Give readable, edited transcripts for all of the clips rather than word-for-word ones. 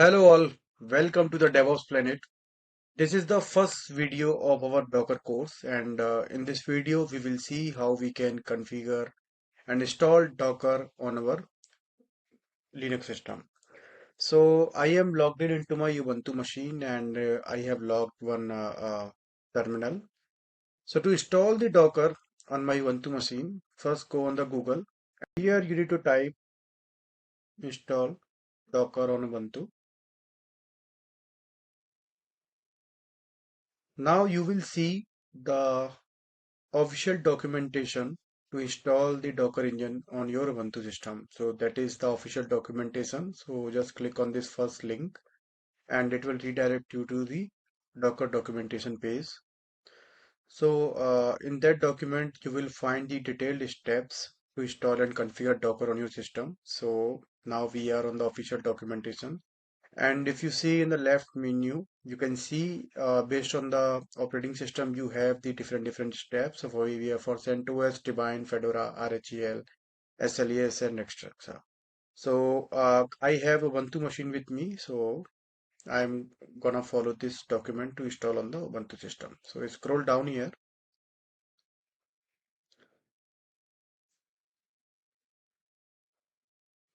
Hello all, welcome to the DevOps Planet. This is the first video of our Docker course and in this video we will see how we can configure and install Docker on our Linux system. So I am logged in into my Ubuntu machine and I have logged one terminal. So to install the Docker on my Ubuntu machine, first go on the Google. Here you need to type install Docker on Ubuntu. Now you will see the official documentation to install the Docker engine on your Ubuntu system. So that is the official documentation. So just click on this first link and it will redirect you to the Docker documentation page. So in that document, you will find the detailed steps to install and configure Docker on your system. So now we are on the official documentation. And if you see in the left menu, you can see based on the operating system, you have the different steps. So we have for CentOS, Debian, Fedora, RHEL, SLES, and etc. So I have a Ubuntu machine with me, so I'm gonna follow this document to install on the Ubuntu system. So scroll down here,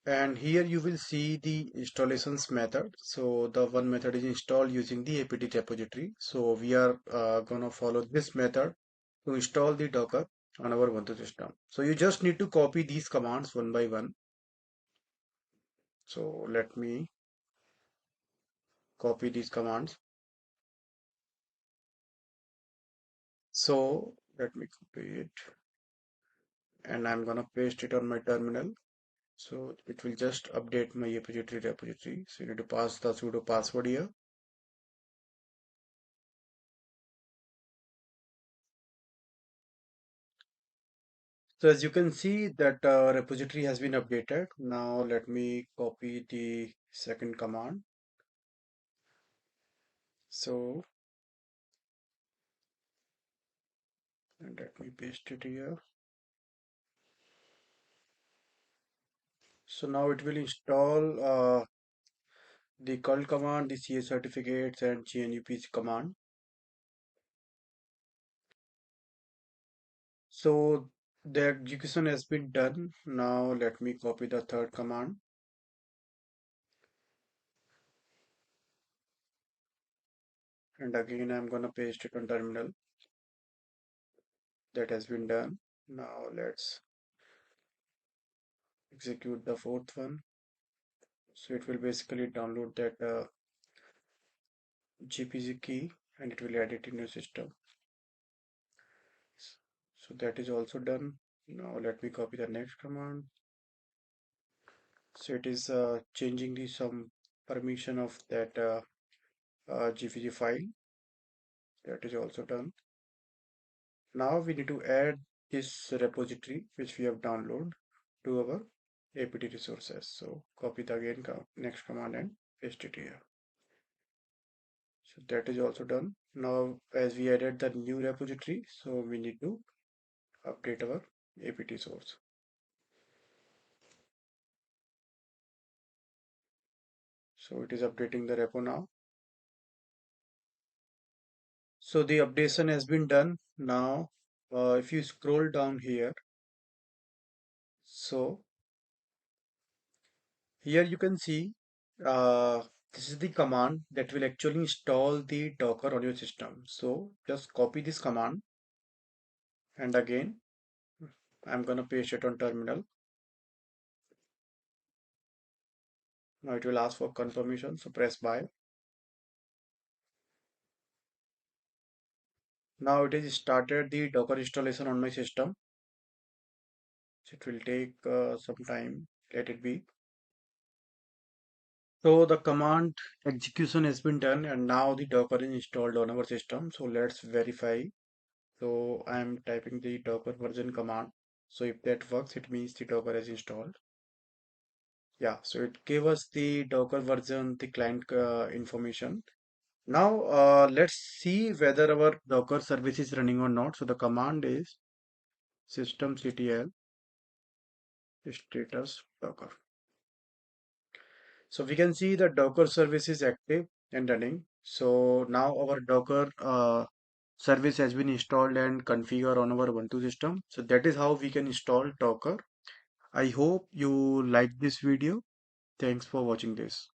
and here you will see the installations method. So the one method is installed using the apt repository. So we are gonna follow this method to install the Docker on our Ubuntu system. So you just need to copy these commands one by one. So let me copy these commands. So let me copy it and I'm gonna paste it on my terminal. So it will just update my repository. So you need to pass the sudo password here. So as you can see that repository has been updated. Now let me copy the second command. So and let me paste it here. So now it will install the curl command, the CA certificates and GNUP command. So the execution has been done. Now let me copy the third command. And again I'm gonna paste it on terminal. That has been done. Now let's execute the fourth one. So it will basically download that GPG key and it will add it in your system. So that is also done. Now let me copy the next command. So it is changing the some permission of that GPG file. That is also done. Now we need to add this repository which we have downloaded to our apt resources. So copy the again next command and paste it here. So that is also done. Now as we added the new repository, so we need to update our apt source. So it is updating the repo now. So the updation has been done. Now if you scroll down here, so here you can see this is the command that will actually install the Docker on your system. So just copy this command and again I'm gonna paste it on terminal. Now it will ask for confirmation, so press buy. Now it is started the Docker installation on my system. So it will take some time, let it be. So the command execution has been done and now the Docker is installed on our system. So let's verify. So I'm typing the Docker version command. So if that works, it means the Docker is installed. Yeah, so it gave us the Docker version, the client information. Now let's see whether our Docker service is running or not. So the command is systemctl status docker. So we can see the Docker service is active and running. So now our Docker service has been installed and configured on our Ubuntu system. So that is how we can install Docker. I hope you like this video. Thanks for watching this.